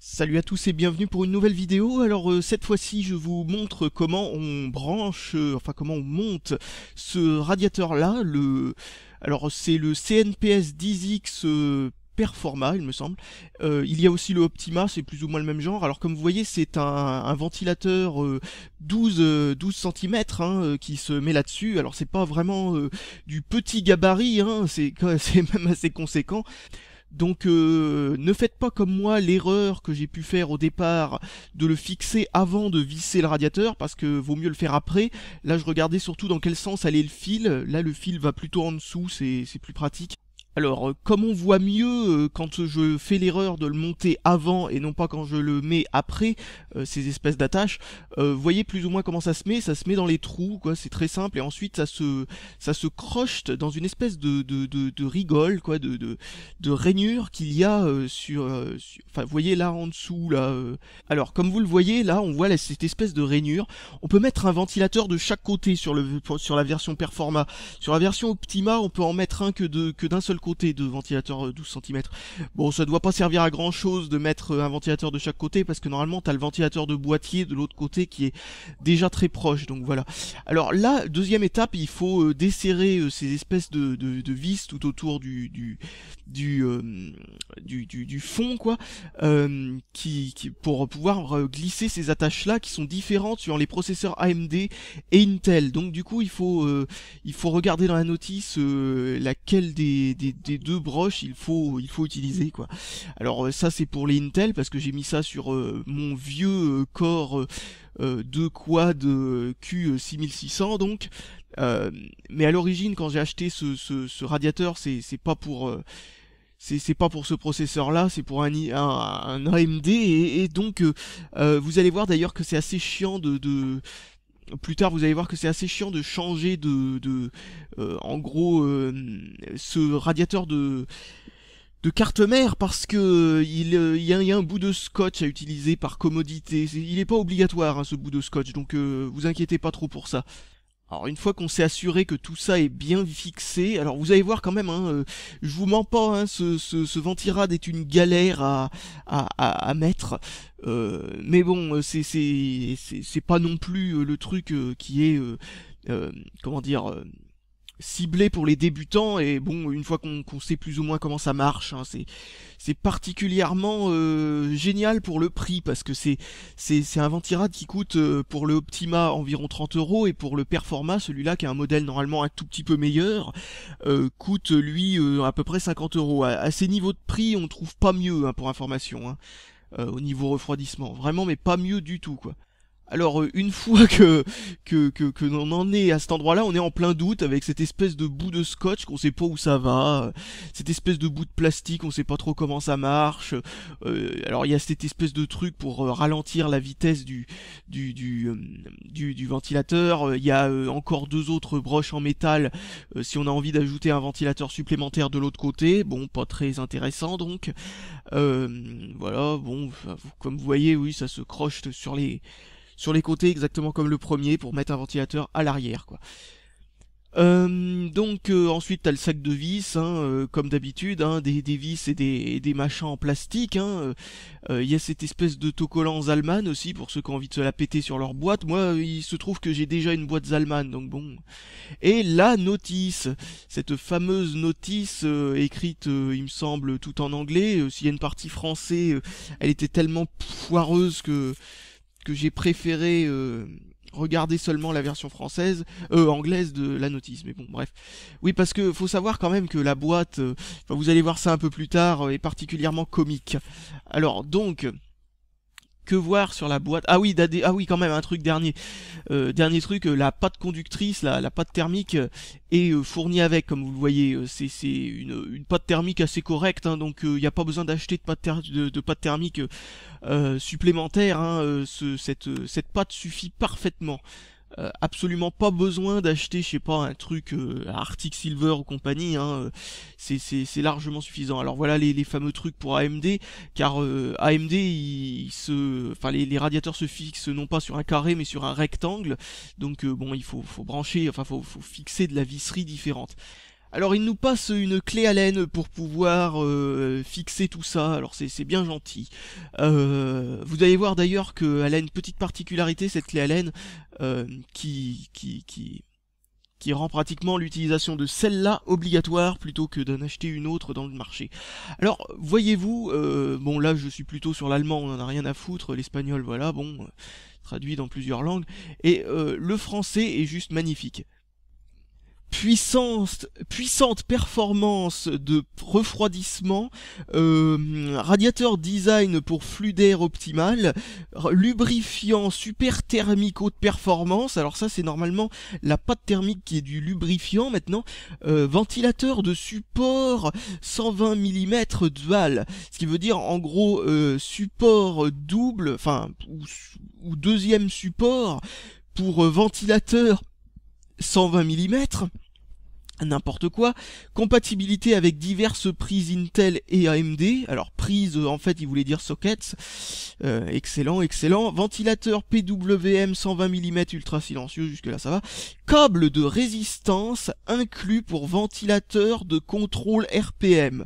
Salut à tous et bienvenue pour une nouvelle vidéo. Alors cette fois-ci je vous montre comment on branche, comment on monte ce radiateur là. Alors c'est le CNPS 10X Performa il me semble. Il y a aussi le Optima, c'est plus ou moins le même genre. Alors comme vous voyez c'est un ventilateur 12 cm qui se met là-dessus. Alors c'est pas vraiment du petit gabarit, c'est même assez conséquent. Donc ne faites pas comme moi l'erreur que j'ai pu faire au départ de le fixer avant de visser le radiateur, parce que vaut mieux le faire après. Là je regardais surtout dans quel sens allait le fil. Là le fil va plutôt en dessous, c'est plus pratique. Alors, comme on voit mieux quand je fais l'erreur de le monter avant et non pas quand je le mets après, ces espèces d'attaches, vous voyez plus ou moins comment ça se met dans les trous, quoi, c'est très simple, et ensuite ça se crochete dans une espèce de rigole, quoi, de rainure qu'il y a enfin, vous voyez là en dessous, là. Alors, comme vous le voyez, là, on voit cette espèce de rainure. On peut mettre un ventilateur de chaque côté sur la version Performa. Sur la version Optima, on peut en mettre un que d'un seul côté de ventilateur 12 cm. Bon, ça doit pas servir à grand chose de mettre un ventilateur de chaque côté, parce que normalement t'as le ventilateur de boîtier de l'autre côté qui est déjà très proche, donc voilà. Alors là, deuxième étape, il faut desserrer ces espèces de vis tout autour du fond, quoi, pour pouvoir glisser ces attaches là qui sont différentes sur les processeurs AMD et Intel. Donc du coup il faut regarder dans la notice laquelle des deux broches il faut utiliser, quoi. Alors ça c'est pour les Intel, parce que j'ai mis ça sur mon vieux Core 2 Quad Q6600, donc mais à l'origine quand j'ai acheté ce radiateur, c'est pas pour c'est pas pour ce processeur là, c'est pour un AMD, et donc vous allez voir d'ailleurs que c'est assez chiant plus tard vous allez voir que c'est assez chiant de changer en gros ce radiateur de carte mère, parce que il y a un bout de scotch à utiliser par commodité. Il est pas obligatoire, ce bout de scotch, donc vous inquiétez pas trop pour ça. Alors une fois qu'on s'est assuré que tout ça est bien fixé, alors vous allez voir quand même, je vous mens pas, ce ventirad est une galère à mettre, mais bon, c'est pas non plus le truc qui est, comment dire, ciblé pour les débutants. Et bon, une fois qu'on sait plus ou moins comment ça marche, c'est particulièrement génial pour le prix, parce que c'est un ventirad qui coûte pour le Optima environ 30 €, et pour le Performa, celui-là qui est un modèle normalement un tout petit peu meilleur, coûte lui à peu près 50 €. À ces niveaux de prix, on trouve pas mieux, pour information, au niveau refroidissement, vraiment, mais pas mieux du tout, quoi. Alors une fois que l'on en est à cet endroit-là, on est en plein doute avec cette espèce de bout de scotch qu'on sait pas où ça va, cette espèce de bout de plastique, on sait pas trop comment ça marche. Alors il y a cette espèce de truc pour ralentir la vitesse du ventilateur. Il y a encore deux autres broches en métal si on a envie d'ajouter un ventilateur supplémentaire de l'autre côté. Bon, pas très intéressant donc. Voilà, bon, comme vous voyez, oui, ça se croche sur les côtés, exactement comme le premier, pour mettre un ventilateur à l'arrière, quoi. Donc ensuite t'as le sac de vis, comme d'habitude, des vis et des machins en plastique. Il y a cette espèce d'autocollant Zalman aussi, pour ceux qui ont envie de se la péter sur leur boîte. Moi il se trouve que j'ai déjà une boîte Zalman, donc bon. Et la notice, cette fameuse notice écrite il me semble tout en anglais. S'il y a une partie français, elle était tellement foireuse que j'ai préféré regarder seulement la version anglaise de la notice. Mais bon, bref. Oui, parce que faut savoir quand même que la boîte, vous allez voir ça un peu plus tard, est particulièrement comique. Alors donc, que voir sur la boîte? Ah oui, quand même, un truc dernier. Dernier truc, la pâte conductrice, la pâte thermique est fournie avec, comme vous le voyez. C'est une pâte thermique assez correcte, donc il n'y a pas besoin d'acheter de pâte thermique supplémentaire. Cette pâte suffit parfaitement. Absolument pas besoin d'acheter, je sais pas, un truc Arctic Silver ou compagnie, c'est largement suffisant. Alors voilà les fameux trucs pour AMD, car AMD, les radiateurs se fixent non pas sur un carré mais sur un rectangle, donc bon, il faut brancher, faut fixer de la visserie différente. Alors il nous passe une clé Allen pour pouvoir fixer tout ça, alors c'est bien gentil. Vous allez voir d'ailleurs qu'elle a une petite particularité cette clé Allen qui rend pratiquement l'utilisation de celle-là obligatoire plutôt que d'en acheter une autre dans le marché. Alors voyez-vous, bon là je suis plutôt sur l'allemand, on en a rien à foutre, l'espagnol voilà, bon, traduit dans plusieurs langues, et le français est juste magnifique. Puissante performance de refroidissement, radiateur design pour flux d'air optimal, lubrifiant super thermique haute performance, alors ça c'est normalement la pâte thermique qui est du lubrifiant maintenant, ventilateur de support 120 mm dual, ce qui veut dire en gros support double, enfin ou deuxième support pour ventilateur 120 mm, n'importe quoi, compatibilité avec diverses prises Intel et AMD, alors prises en fait il voulait dire sockets, excellent, ventilateur PWM 120 mm ultra silencieux, jusque là ça va, câble de résistance inclus pour ventilateur de contrôle RPM.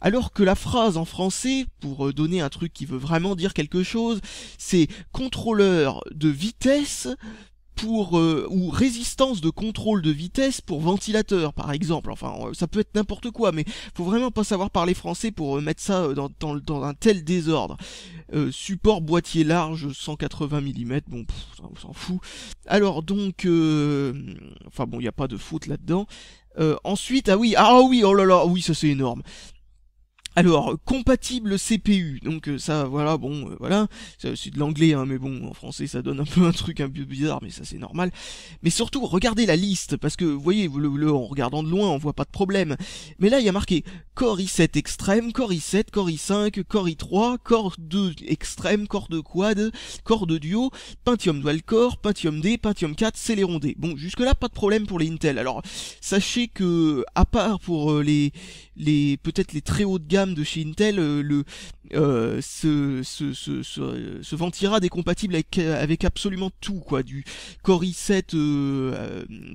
Alors que la phrase en français, pour donner un truc qui veut vraiment dire quelque chose, c'est contrôleur de vitesse pour ou résistance de contrôle de vitesse pour ventilateur par exemple, enfin ça peut être n'importe quoi, mais faut vraiment pas savoir parler français pour mettre ça dans un tel désordre. Support boîtier large 180 mm, bon on s'en fout. Alors donc enfin bon il n'y a pas de faute là-dedans. Ensuite ah oui oh là là oui ça c'est énorme. Alors, compatible CPU, donc ça, voilà, bon, voilà, c'est de l'anglais, hein, mais bon, en français, ça donne un peu un truc un peu bizarre, mais ça, c'est normal. Mais surtout, regardez la liste, parce que, vous voyez, en regardant de loin, on voit pas de problème. Mais là, il y a marqué Core i7 extrême, Core i7, Core i5, Core i3, Core 2 extrême, Core 2 quad, Core 2 duo, Pentium dual core, Pentium D, Pentium 4, Celeron D. Bon, jusque-là, pas de problème pour les Intel. Alors, sachez que, à part pour peut-être les très hauts de gamme de chez Intel, ce Ventira est compatible avec absolument tout, quoi, du Core i7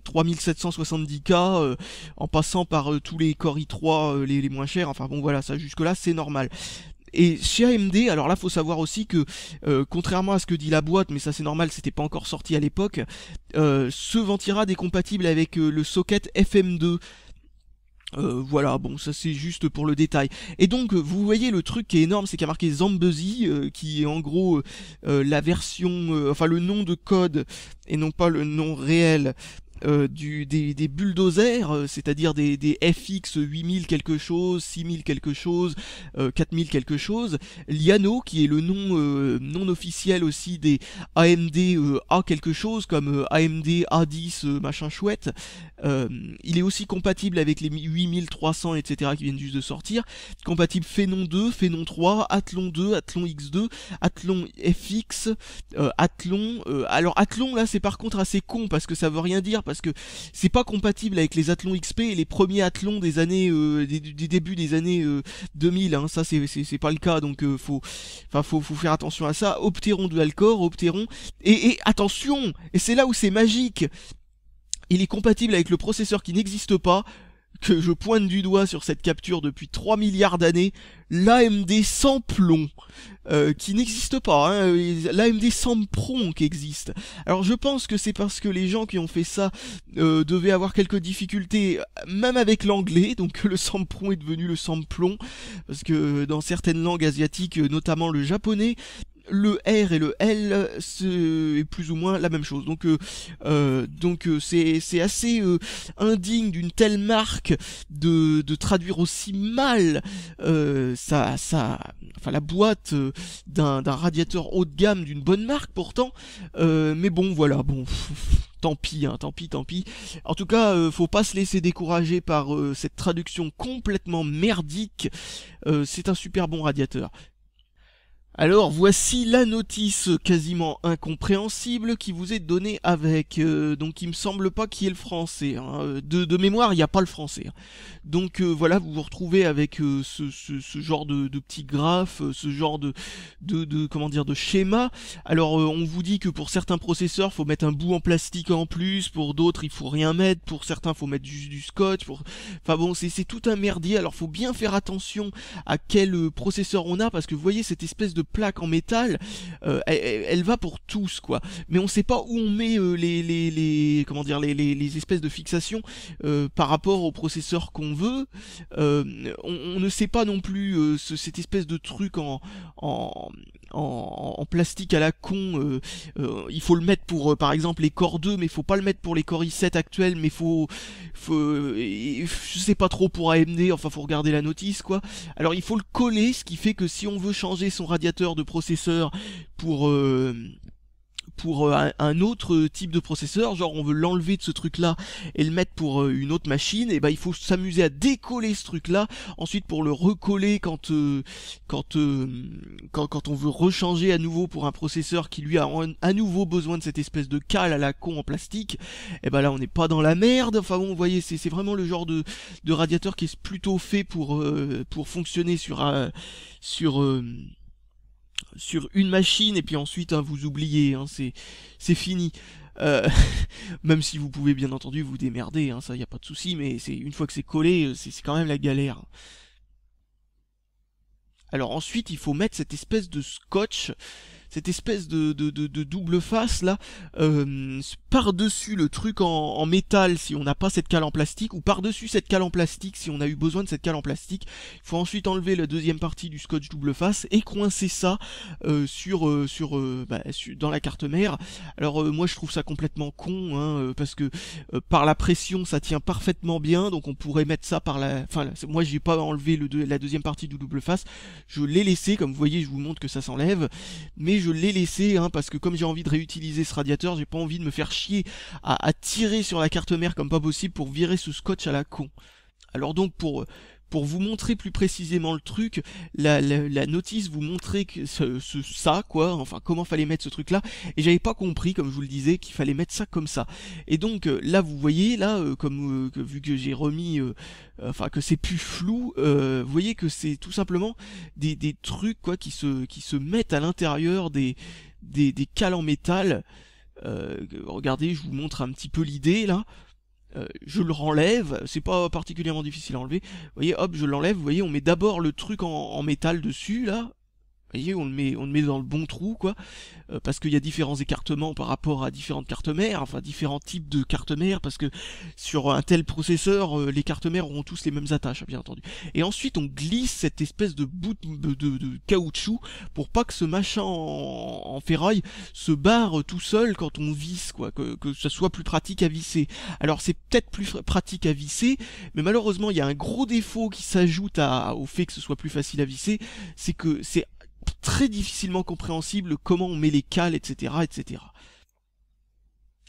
3770K en passant par tous les Core i3 les moins chers, enfin bon voilà, ça jusque là c'est normal. Et chez AMD, alors là faut savoir aussi que contrairement à ce que dit la boîte, mais ça c'est normal, c'était pas encore sorti à l'époque, ce Ventira est compatible avec le socket FM2. Voilà, bon, ça c'est juste pour le détail. Et donc, vous voyez le truc qui est énorme, c'est qu'il y a marqué Zambuzzy, qui est en gros la version, enfin le nom de code, et non pas le nom réel des bulldozers, c'est-à-dire des FX 8000 quelque chose, 6000 quelque chose, 4000 quelque chose, Liano qui est le nom non officiel aussi des AMD A quelque chose comme AMD A10 machin chouette. Il est aussi compatible avec les 8300 etc qui viennent juste de sortir, compatible Phénon 2, Phénon 3, Athlon 2, Athlon X2, Athlon FX, Athlon, alors Athlon là c'est par contre assez con parce que ça veut rien dire, parce que c'est pas compatible avec les Athlon XP et les premiers Athlon des années des débuts des années 2000, hein. Ça c'est pas le cas, donc faut faire attention à ça. Opteron dual core, Opteron et attention, et c'est là où c'est magique, il est compatible avec le processeur qui n'existe pas, que je pointe du doigt sur cette capture depuis 3 milliards d'années, l'AMD sans plomb, qui n'existe pas, hein, l'AMD Sempron qui existe. Alors je pense que c'est parce que les gens qui ont fait ça devaient avoir quelques difficultés, même avec l'anglais, donc le Sempron est devenu le Semplon, parce que dans certaines langues asiatiques, notamment le japonais, le R et le L c'est plus ou moins la même chose, donc c'est assez indigne d'une telle marque de traduire aussi mal enfin la boîte d'un radiateur haut de gamme d'une bonne marque pourtant, mais bon voilà, bon tant pis, hein, tant pis. En tout cas, faut pas se laisser décourager par cette traduction complètement merdique. C'est un super bon radiateur. Alors voici la notice quasiment incompréhensible qui vous est donnée avec, donc il me semble pas qu'il y ait le français, hein. De mémoire il n'y a pas le français, hein. Donc voilà, vous vous retrouvez avec ce genre de petits graphes, ce genre comment dire, de schéma. Alors on vous dit que pour certains processeurs faut mettre un bout en plastique en plus, pour d'autres il faut rien mettre, pour certains faut mettre juste du scotch, enfin bon c'est tout un merdier. Alors faut bien faire attention à quel processeur on a, parce que vous voyez cette espèce de plaque en métal, elle va pour tous quoi, mais on sait pas où on met comment dire, les espèces de fixations par rapport au processeur qu'on veut. On ne sait pas non plus cette espèce de truc en, en plastique à la con, il faut le mettre pour par exemple les Core 2, mais faut pas le mettre pour les Core i7 actuels, mais je sais pas trop pour AMD, enfin faut regarder la notice quoi. Alors il faut le coller, ce qui fait que si on veut changer son radiateur de processeur pour un autre type de processeur, genre on veut l'enlever de ce truc là et le mettre pour une autre machine, et ben il faut s'amuser à décoller ce truc là ensuite pour le recoller quand on veut rechanger à nouveau pour un processeur qui lui a à nouveau besoin de cette espèce de cale à la con en plastique. Et ben là on n'est pas dans la merde. Enfin bon, vous voyez, c'est vraiment le genre de radiateur qui est plutôt fait pour fonctionner sur une machine, et puis ensuite hein, vous oubliez, hein, c'est fini. Euh, Même si vous pouvez bien entendu vous démerder, hein, ça y a pas de souci, mais c'est une fois que c'est collé, c'est quand même la galère. Alors ensuite il faut mettre cette espèce de scotch, cette espèce de double face là, par-dessus le truc en métal si on n'a pas cette cale en plastique, ou par-dessus cette cale en plastique si on a eu besoin de cette cale en plastique. Il faut ensuite enlever la deuxième partie du scotch double face et coincer ça dans la carte mère. Alors moi je trouve ça complètement con, hein, parce que par la pression ça tient parfaitement bien, donc on pourrait mettre ça par la... Enfin moi j'ai pas enlevé la deuxième partie du double face, je l'ai laissé, comme vous voyez je vous montre que ça s'enlève, mais je l'ai laissé hein, parce que comme j'ai envie de réutiliser ce radiateur, j'ai pas envie de me faire chier à tirer sur la carte mère comme pas possible pour virer ce scotch à la con. Alors donc pour vous montrer plus précisément le truc, la notice vous montrait que ça quoi, enfin comment fallait mettre ce truc là, et j'avais pas compris, comme je vous le disais, qu'il fallait mettre ça comme ça. Et donc là vous voyez là, vu que j'ai remis, enfin que c'est plus flou, vous voyez que c'est tout simplement des trucs quoi qui se mettent à l'intérieur des cales en métal. Regardez, je vous montre un petit peu l'idée là. Je le renlève, c'est pas particulièrement difficile à enlever. Vous voyez, hop, je l'enlève. Vous voyez, on met d'abord le truc en métal dessus là. Vous voyez, on le met dans le bon trou quoi, parce qu'il y a différents écartements par rapport à différentes cartes mères, enfin différents types de cartes mères, parce que sur un tel processeur, les cartes mères auront tous les mêmes attaches, bien entendu. Et ensuite on glisse cette espèce de bout de caoutchouc pour pas que ce machin en ferraille se barre tout seul quand on visse quoi, que ça soit plus pratique à visser. Alors c'est peut-être plus pratique à visser, mais malheureusement il y a un gros défaut qui s'ajoute au fait que ce soit plus facile à visser, c'est que c'est très difficilement compréhensible comment on met les cales, etc., etc.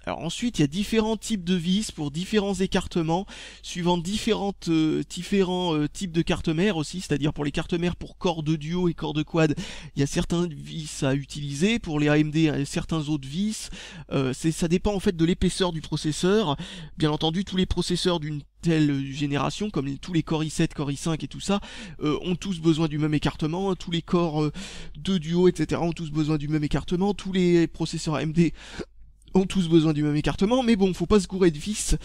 Alors ensuite, il y a différents types de vis pour différents écartements, suivant différents types de cartes mères aussi, c'est-à-dire pour les cartes mères pour corps de duo et corps de quad, il y a certains vis à utiliser, pour les AMD, il y a certains autres vis, ça dépend en fait de l'épaisseur du processeur. Bien entendu, tous les processeurs d'une telle génération, comme tous les Core i7, Core i5 et tout ça, ont tous besoin du même écartement, hein. Tous les corps de duo, etc. ont tous besoin du même écartement, tous les processeurs AMD ont tous besoin du même écartement, mais bon, faut pas se gourer de vis,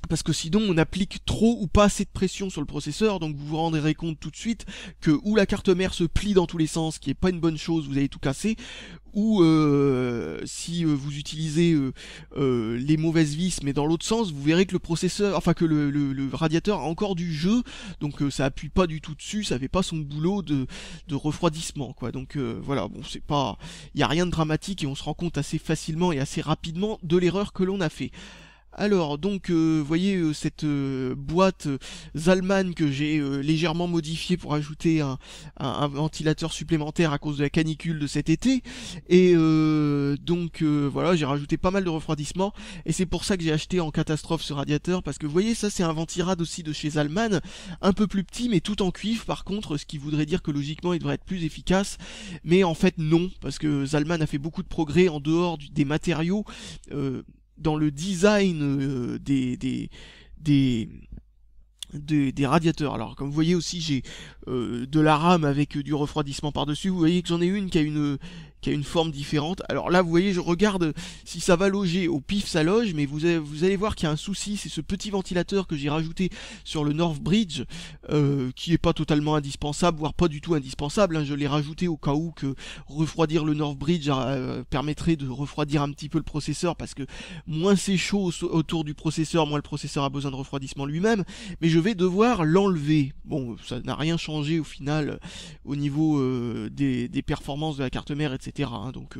parce que sinon on applique trop ou pas assez de pression sur le processeur, donc vous vous rendrez compte tout de suite que ou la carte mère se plie dans tous les sens, qui est pas une bonne chose, vous allez tout casser, ou si vous utilisez les mauvaises vis mais dans l'autre sens, vous verrez que le processeur, enfin que le radiateur a encore du jeu, donc ça appuie pas du tout dessus, ça fait pas son boulot de refroidissement quoi. Donc voilà, bon c'est pas, il y a rien de dramatique et on se rend compte assez facilement et assez rapidement de l'erreur que l'on a fait. Alors donc vous voyez cette boîte Zalman que j'ai légèrement modifiée pour ajouter un ventilateur supplémentaire à cause de la canicule de cet été, et donc voilà, j'ai rajouté pas mal de refroidissement, et c'est pour ça que j'ai acheté en catastrophe ce radiateur, parce que vous voyez, ça c'est un ventirad aussi de chez Zalman, un peu plus petit mais tout en cuivre par contre, ce qui voudrait dire que logiquement il devrait être plus efficace, mais en fait non, parce que Zalman a fait beaucoup de progrès en dehors des matériaux, dans le design des radiateurs. Alors comme vous voyez aussi, j'ai de la rame avec du refroidissement par dessus. Vous voyez que j'en ai une qui a une forme différente. Alors là vous voyez, je regarde si ça va loger, au pif ça loge, mais vous allez voir qu'il y a un souci, c'est ce petit ventilateur que j'ai rajouté sur le North Bridge, qui est pas totalement indispensable, voire pas du tout indispensable, hein. Je l'ai rajouté au cas où que refroidir le North Bridge permettrait de refroidir un petit peu le processeur, parce que moins c'est chaud autour du processeur, moins le processeur a besoin de refroidissement lui-même, mais je vais devoir l'enlever. Bon, ça n'a rien changé au final au niveau des performances de la carte mère, etc. hein. Donc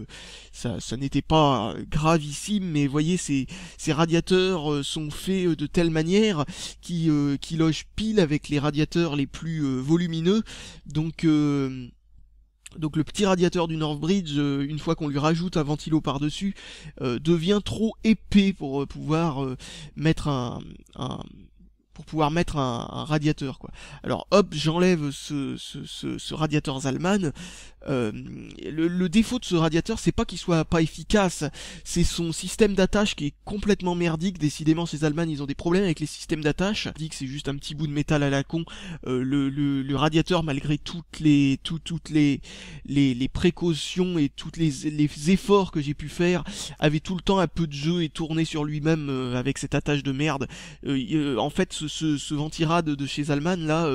ça n'était pas gravissime, mais voyez, ces radiateurs sont faits de telle manière qui logent pile avec les radiateurs les plus volumineux. Donc le petit radiateur du Northbridge, une fois qu'on lui rajoute un ventilo par-dessus, devient trop épais pour pouvoir mettre un radiateur, quoi. Alors hop, j'enlève ce radiateur Zalman. Le défaut de ce radiateur, c'est pas qu'il soit pas efficace, c'est son système d'attache qui est complètement merdique. Décidément, ces Zalman, ils ont des problèmes avec les systèmes d'attache. Je dis que c'est juste un petit bout de métal à la con. Le radiateur, malgré toutes les précautions et tous les efforts que j'ai pu faire, avait tout le temps un peu de jeu et tournait sur lui-même avec cette attache de merde. En fait, ce ventirad de chez Zalman là,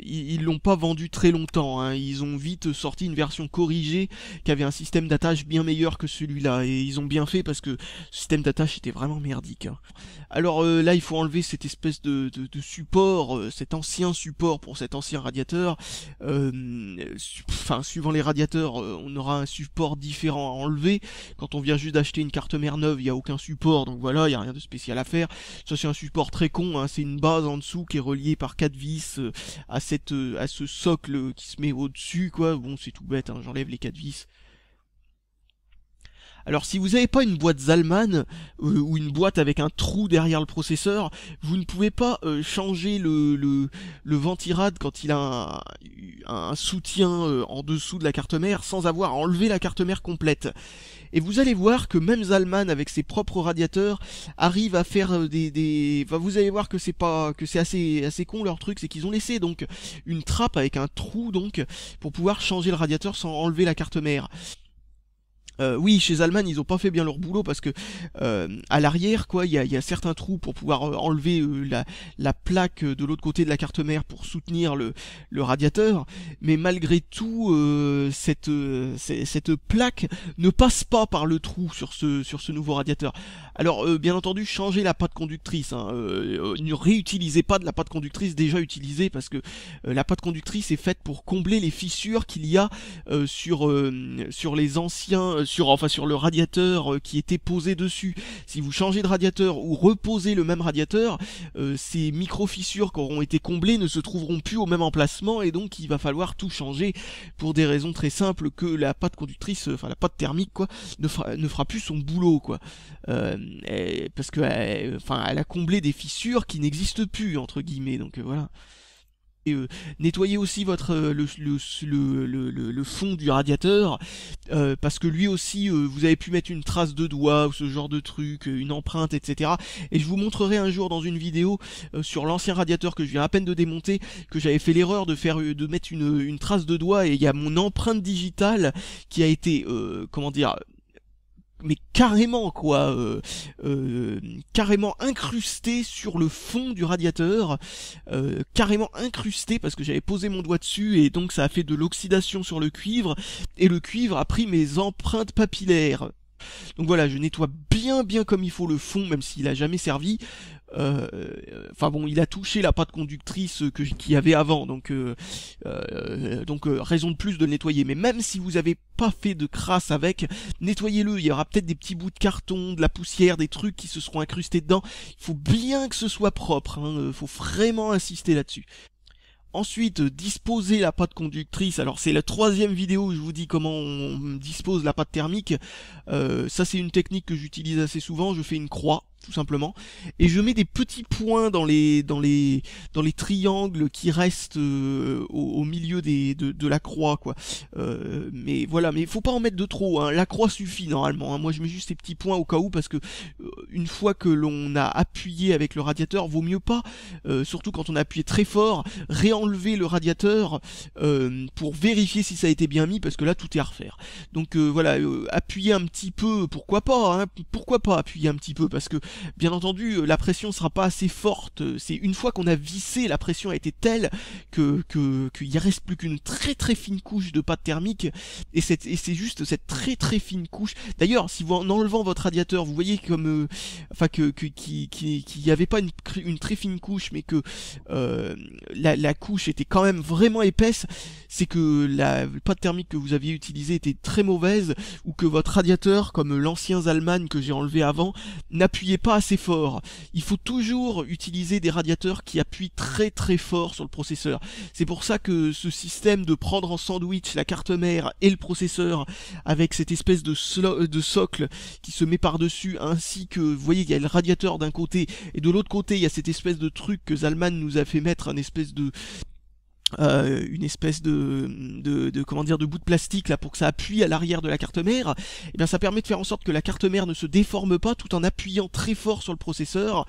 ils l'ont pas vendu très longtemps, hein. Ils ont vite sorti une version corrigée qui avait un système d'attache bien meilleur que celui-là, et ils ont bien fait parce que le système d'attache était vraiment merdique, hein. Alors là, il faut enlever cette espèce de support, cet ancien support pour cet ancien radiateur. Enfin, suivant les radiateurs, on aura un support différent à enlever. Quand on vient juste d'acheter une carte mère neuve, il n'y a aucun support, donc voilà, il n'y a rien de spécial à faire. Ça, c'est un support très con, hein. C'est une base en dessous qui est reliée par 4 vis à ce socle qui se met au-dessus, quoi. Bon, c'est tout bête, hein. J'enlève les 4 vis. Alors si vous n'avez pas une boîte Zalman ou une boîte avec un trou derrière le processeur, vous ne pouvez pas changer le ventirad quand il a un soutien en dessous de la carte mère sans avoir enlevé la carte mère complète. Et vous allez voir que même Zalman avec ses propres radiateurs arrive à faire enfin, vous allez voir que c'est assez con leur truc, c'est qu'ils ont laissé donc une trappe avec un trou donc pour pouvoir changer le radiateur sans enlever la carte mère. Oui, chez Zalman, ils ont pas fait bien leur boulot parce que à l'arrière, quoi, il y a certains trous pour pouvoir enlever la plaque de l'autre côté de la carte mère pour soutenir le radiateur, mais malgré tout, cette plaque ne passe pas par le trou sur ce nouveau radiateur. Alors, bien entendu, changez la pâte conductrice, hein, ne réutilisez pas de la pâte conductrice déjà utilisée, parce que la pâte conductrice est faite pour combler les fissures qu'il y a sur les anciens, sur le radiateur qui était posé dessus. Si vous changez de radiateur ou reposez le même radiateur, ces micro-fissures qui auront été comblées ne se trouveront plus au même emplacement, et donc il va falloir tout changer pour des raisons très simples, que la pâte conductrice, enfin la pâte thermique, quoi, ne fera plus son boulot, quoi. Parce que elle a comblé des fissures qui n'existent plus, entre guillemets, donc voilà. Et nettoyez aussi le fond du radiateur, parce que lui aussi vous avez pu mettre une trace de doigt ou ce genre de truc, une empreinte, etc. Et je vous montrerai un jour dans une vidéo sur l'ancien radiateur que je viens à peine de démonter, que j'avais fait l'erreur de mettre une trace de doigt, et il y a mon empreinte digitale qui a été comment dire, mais carrément, quoi, carrément incrusté sur le fond du radiateur, carrément incrusté, parce que j'avais posé mon doigt dessus et donc ça a fait de l'oxydation sur le cuivre, et le cuivre a pris mes empreintes papillaires. Donc voilà, je nettoie bien comme il faut le fond, même s'il a jamais servi. enfin bon, il a touché la pâte conductrice qu'il y avait avant, donc raison de plus de le nettoyer. Mais même si vous avez pas fait de crasse avec, nettoyez-le. Il y aura peut-être des petits bouts de carton, de la poussière, des trucs qui se seront incrustés dedans. Il faut bien que ce soit propre, hein. Faut vraiment insister là-dessus. Ensuite, disposer la pâte conductrice. Alors c'est la troisième vidéo où je vous dis comment on dispose la pâte thermique. Ça c'est une technique que j'utilise assez souvent. Je fais une croix, tout simplement, et je mets des petits points dans les triangles qui restent au milieu de la croix, quoi. Mais voilà, mais faut pas en mettre de trop, hein. La croix suffit normalement, hein. Moi je mets juste ces petits points au cas où, parce que une fois que l'on a appuyé avec le radiateur, vaut mieux pas, surtout quand on a appuyé très fort, réenlever le radiateur pour vérifier si ça a été bien mis, parce que là tout est à refaire. Donc voilà, appuyer un petit peu, pourquoi pas, hein, pourquoi pas appuyer un petit peu, parce que bien entendu la pression sera pas assez forte. C'est une fois qu'on a vissé, la pression a été telle qu'il reste plus qu'une très très fine couche de pâte thermique, et c'est juste cette très très fine couche. D'ailleurs, si vous en enlevant votre radiateur, vous voyez comme enfin qu'il y avait pas une très fine couche, mais que la couche était quand même vraiment épaisse, c'est que la pâte thermique que vous aviez utilisée était très mauvaise, ou que votre radiateur, comme l'ancien Zalman que j'ai enlevé avant, n'appuyait pas assez fort. Il faut toujours utiliser des radiateurs qui appuient très très fort sur le processeur. C'est pour ça que ce système de prendre en sandwich la carte mère et le processeur, avec cette espèce de socle qui se met par-dessus, ainsi que, vous voyez, il y a le radiateur d'un côté, et de l'autre côté, il y a cette espèce de truc que Zalman nous a fait mettre, une espèce de comment dire, de bout de plastique là pour que ça appuie à l'arrière de la carte mère. Et bien ça permet de faire en sorte que la carte mère ne se déforme pas tout en appuyant très fort sur le processeur,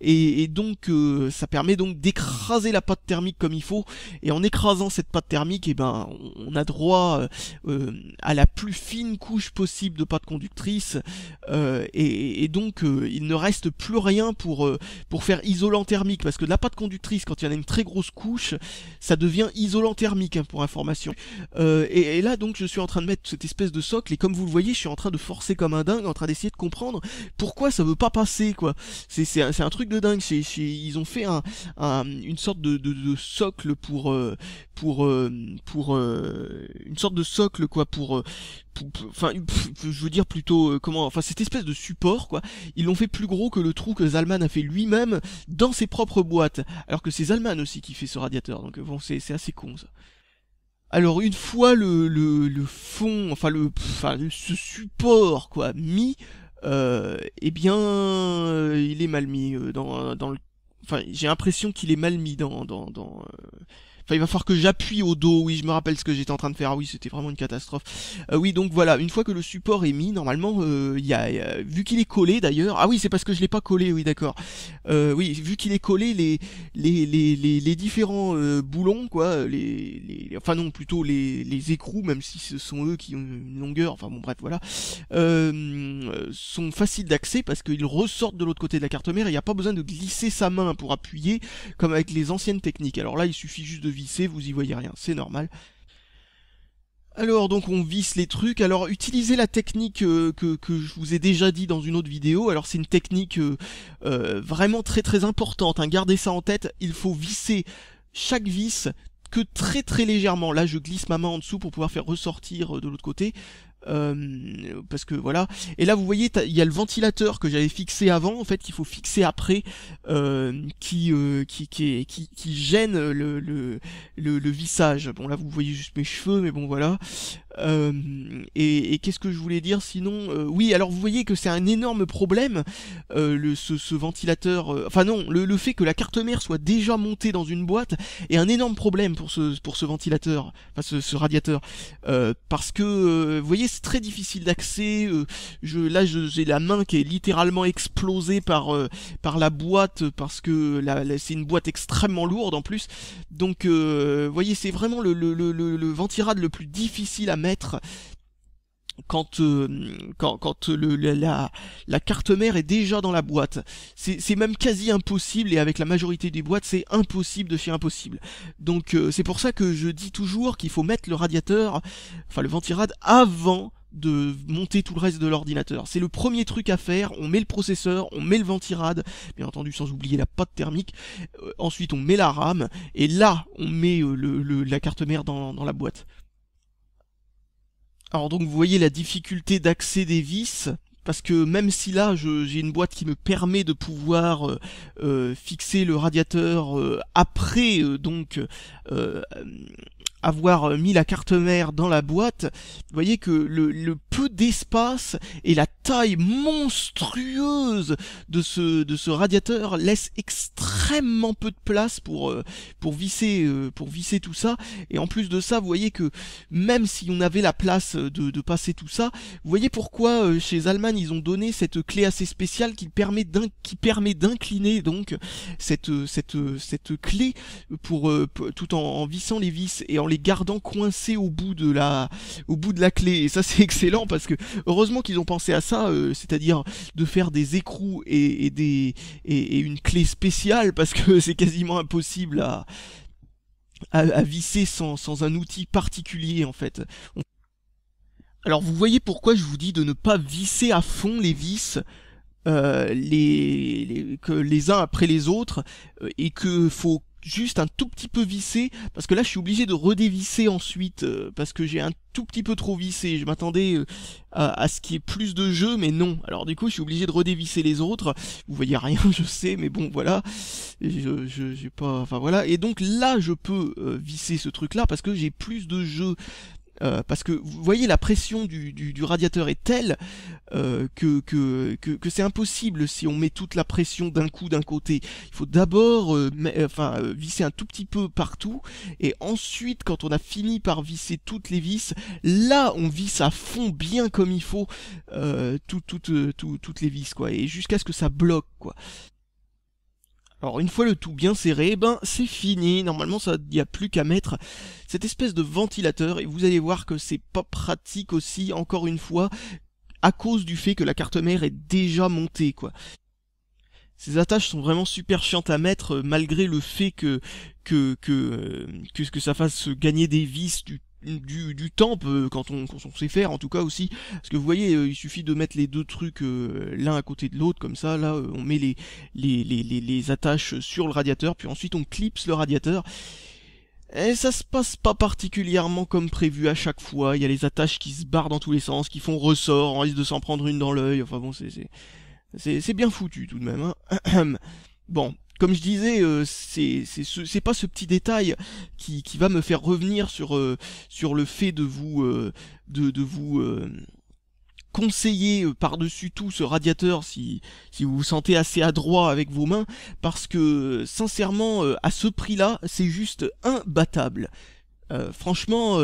et donc ça permet donc d'écraser la pâte thermique comme il faut, et en écrasant cette pâte thermique, et ben on a droit à la plus fine couche possible de pâte conductrice, et donc il ne reste plus rien pour faire isolant thermique, parce que de la pâte conductrice, quand il y en a une très grosse couche, ça devient isolant thermique, hein, pour information. Et là donc je suis en train de mettre cette espèce de socle, et comme vous le voyez, je suis en train de forcer comme un dingue, en train d'essayer de comprendre pourquoi ça veut pas passer, quoi. C'est un truc de dingue. Ils ont fait une sorte de socle pour une sorte de socle, quoi, enfin, je veux dire plutôt enfin cette espèce de support, quoi. Ils l'ont fait plus gros que le trou que Zalman a fait lui-même dans ses propres boîtes, alors que c'est Zalman aussi qui fait ce radiateur. Donc bon, c'est assez con, ça. Alors une fois le fond, ce support, quoi, mis, eh bien il est mal mis dans le, enfin j'ai l'impression qu'il est mal mis enfin, il va falloir que j'appuie au dos. Oui, je me rappelle ce que j'étais en train de faire. Ah oui, c'était vraiment une catastrophe. Oui, donc voilà, une fois que le support est mis, normalement, vu qu'il est collé d'ailleurs. Ah oui, c'est parce que je l'ai pas collé. Oui, d'accord. Oui, vu qu'il est collé, les différents boulons, quoi, enfin non, plutôt les écrous, même si ce sont eux qui ont une longueur. Enfin bon, bref, voilà, sont faciles d'accès parce qu'ils ressortent de l'autre côté de la carte mère. Il n'y a pas besoin de glisser sa main pour appuyer comme avec les anciennes techniques. Alors là, il suffit juste de visser, vous y voyez rien, c'est normal. Alors donc on visse les trucs. Alors utilisez la technique que je vous ai déjà dit dans une autre vidéo. Alors c'est une technique vraiment très très importante, hein. Gardez ça en tête, il faut visser chaque vis que très très légèrement. Là je glisse ma main en dessous pour pouvoir faire ressortir de l'autre côté. Parce que voilà, et là vous voyez il y a le ventilateur que j'avais fixé avant, en fait qu'il faut fixer après, qui gêne le vissage. Bon là vous voyez juste mes cheveux, mais bon voilà. Et qu'est-ce que je voulais dire sinon, oui, alors vous voyez que c'est un énorme problème, ce ventilateur, enfin non, le fait que la carte mère soit déjà montée dans une boîte est un énorme problème pour ce ventilateur, enfin ce radiateur, parce que vous voyez c'est très difficile d'accès. J'ai la main qui est littéralement explosée par la boîte, parce que c'est une boîte extrêmement lourde en plus. Donc vous voyez, c'est vraiment le ventirad le plus difficile à mettre quand la carte mère est déjà dans la boîte. C'est même quasi impossible, et avec la majorité des boîtes c'est impossible de chez impossible. Donc c'est pour ça que je dis toujours qu'il faut mettre le radiateur, enfin le ventirad, avant de monter tout le reste de l'ordinateur. C'est le premier truc à faire, on met le processeur, on met le ventirad, bien entendu sans oublier la pâte thermique, ensuite on met la RAM, et là on met la carte mère dans la boîte. Alors donc vous voyez la difficulté d'accès des vis, parce que même si là j'ai une boîte qui me permet de pouvoir fixer le radiateur après donc avoir mis la carte mère dans la boîte, vous voyez que le peu d'espace et la taille monstrueuse de ce radiateur laisse extrêmement peu de place pour visser tout ça. Et en plus de ça, vous voyez que même si on avait la place de passer tout ça, vous voyez pourquoi chez Zalman ils ont donné cette clé assez spéciale qui permet d'incliner donc cette clé pour tout en vissant les vis et en les gardant coincés au bout de la clé. Et ça c'est excellent parce que heureusement qu'ils ont pensé à ça, c'est-à-dire de faire des écrous et une clé spéciale, parce que c'est quasiment impossible à visser sans un outil particulier en fait. Alors vous voyez pourquoi je vous dis de ne pas visser à fond les vis les uns après les autres, et que faut juste un tout petit peu visser, parce que là je suis obligé de redévisser ensuite, parce que j'ai un tout petit peu trop vissé. Je m'attendais à ce qu'il y ait plus de jeu, mais non. Alors du coup je suis obligé de redévisser les autres. Vous voyez rien, je sais, mais bon voilà. J'ai pas, enfin voilà. Et donc là je peux visser ce truc là parce que j'ai plus de jeu. Parce que vous voyez la pression du radiateur est telle que c'est impossible si on met toute la pression d'un coup d'un côté. Il faut d'abord visser un tout petit peu partout, et ensuite quand on a fini par visser toutes les vis, là on visse à fond bien comme il faut toutes les vis quoi, et jusqu'à ce que ça bloque quoi. Alors une fois le tout bien serré, ben c'est fini. Normalement il n'y a plus qu'à mettre cette espèce de ventilateur, et vous allez voir que c'est pas pratique aussi, encore une fois, à cause du fait que la carte mère est déjà montée quoi. Ces attaches sont vraiment super chiantes à mettre, malgré le fait que ça fasse gagner des vis du temps quand on sait faire en tout cas aussi, parce que vous voyez il suffit de mettre les deux trucs l'un à côté de l'autre comme ça. Là on met les attaches sur le radiateur, puis ensuite on clipse le radiateur, et ça se passe pas particulièrement comme prévu à chaque fois. Il y a les attaches qui se barrent dans tous les sens, qui font ressort, on risque de s'en prendre une dans l'œil. Enfin bon, c'est bien foutu tout de même hein. Bon, comme je disais, c'est pas ce petit détail qui va me faire revenir sur le fait de vous conseiller par-dessus tout ce radiateur si vous vous sentez assez adroit avec vos mains, parce que sincèrement à ce prix-là, c'est juste imbattable. Franchement,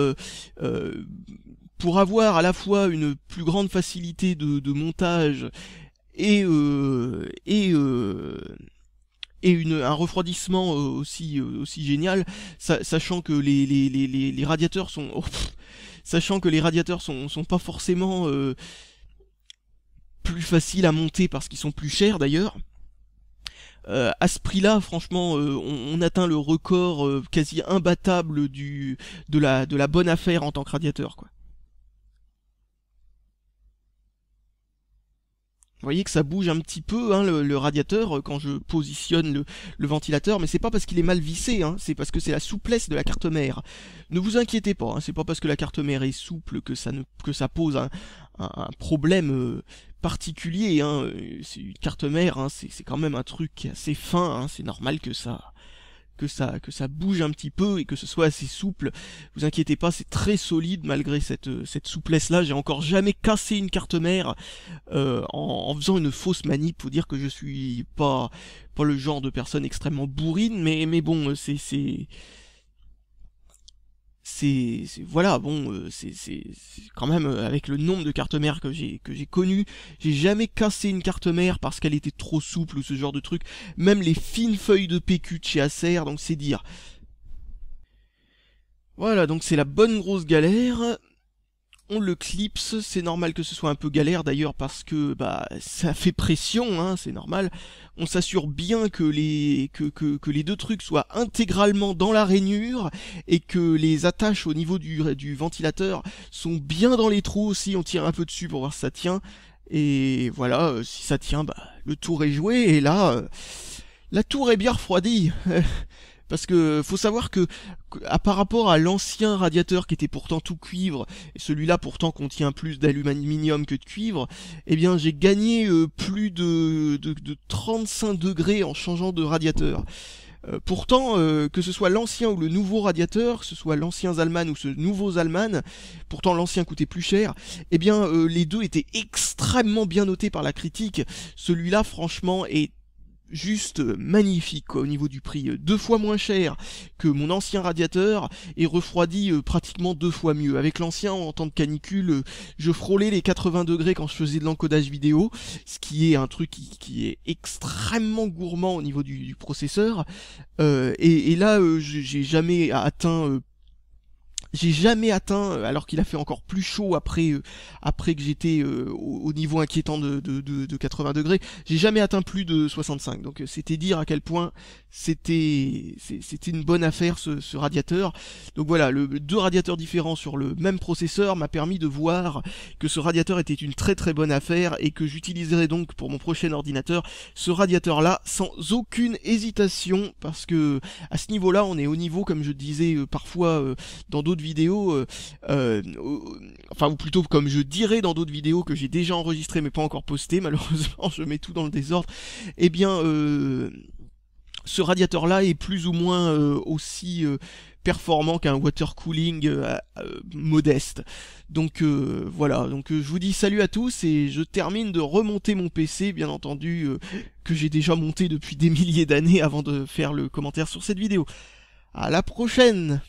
pour avoir à la fois une plus grande facilité de montage et un refroidissement aussi génial, sachant que les radiateurs sont sachant que les radiateurs sont pas forcément plus faciles à monter parce qu'ils sont plus chers d'ailleurs. À ce prix-là, franchement, on atteint le record quasi imbattable de la bonne affaire en tant que radiateur quoi. Vous voyez que ça bouge un petit peu hein, le radiateur quand je positionne le ventilateur, mais c'est pas parce qu'il est mal vissé, hein, c'est parce que c'est la souplesse de la carte mère. Ne vous inquiétez pas, hein, c'est pas parce que la carte mère est souple que ça pose un problème particulier. Hein. C'est une carte mère, hein, c'est quand même un truc assez fin, hein, c'est normal que ça bouge un petit peu et que ce soit assez souple. Vous inquiétez pas, c'est très solide malgré cette souplesse là. J'ai encore jamais cassé une carte mère en faisant une fausse manip. Faut dire que je suis pas le genre de personne extrêmement bourrine, mais bon, voilà, bon, c'est quand même avec le nombre de cartes mères que j'ai connu, j'ai jamais cassé une carte mère parce qu'elle était trop souple ou ce genre de truc. Même les fines feuilles de PQ de chez Acer, donc c'est dire. Voilà, donc c'est la bonne grosse galère. on le clipse, c'est normal que ce soit un peu galère d'ailleurs parce que bah ça fait pression, hein, c'est normal. On s'assure bien que que les deux trucs soient intégralement dans la rainure et que les attaches au niveau du ventilateur sont bien dans les trous aussi, on tire un peu dessus pour voir si ça tient. Et voilà, si ça tient, bah le tour est joué et là, la tour est bien refroidie. Parce que faut savoir que par rapport à l'ancien radiateur qui était pourtant tout cuivre, et celui-là pourtant contient plus d'aluminium que de cuivre, eh bien j'ai gagné plus de 35 degrés en changeant de radiateur. Pourtant, que ce soit l'ancien ou le nouveau radiateur, que ce soit l'ancien Zalman ou ce nouveau Zalman, pourtant l'ancien coûtait plus cher, eh bien les deux étaient extrêmement bien notés par la critique. Celui-là franchement est juste magnifique quoi, au niveau du prix, 2 fois moins cher que mon ancien radiateur et refroidi pratiquement 2 fois mieux. Avec l'ancien en temps de canicule, je frôlais les 80 degrés quand je faisais de l'encodage vidéo, ce qui est un truc qui est extrêmement gourmand au niveau du processeur, et là j'ai jamais atteint alors qu'il a fait encore plus chaud après que j'étais au niveau inquiétant de 80 degrés, j'ai jamais atteint plus de 65. Donc c'était dire à quel point c'était une bonne affaire ce radiateur. Donc voilà, deux radiateurs différents sur le même processeur m'a permis de voir que ce radiateur était une très très bonne affaire et que j'utiliserai donc pour mon prochain ordinateur ce radiateur là sans aucune hésitation, parce que à ce niveau là on est au niveau, comme je disais parfois dans d'autres vidéos, enfin ou plutôt comme je dirais dans d'autres vidéos que j'ai déjà enregistrées mais pas encore postées, malheureusement je mets tout dans le désordre, et bien ce radiateur là est plus ou moins aussi performant qu'un water cooling modeste. Donc voilà, donc je vous dis salut à tous et je termine de remonter mon PC, bien entendu, que j'ai déjà monté depuis des milliers d'années avant de faire le commentaire sur cette vidéo. À la prochaine!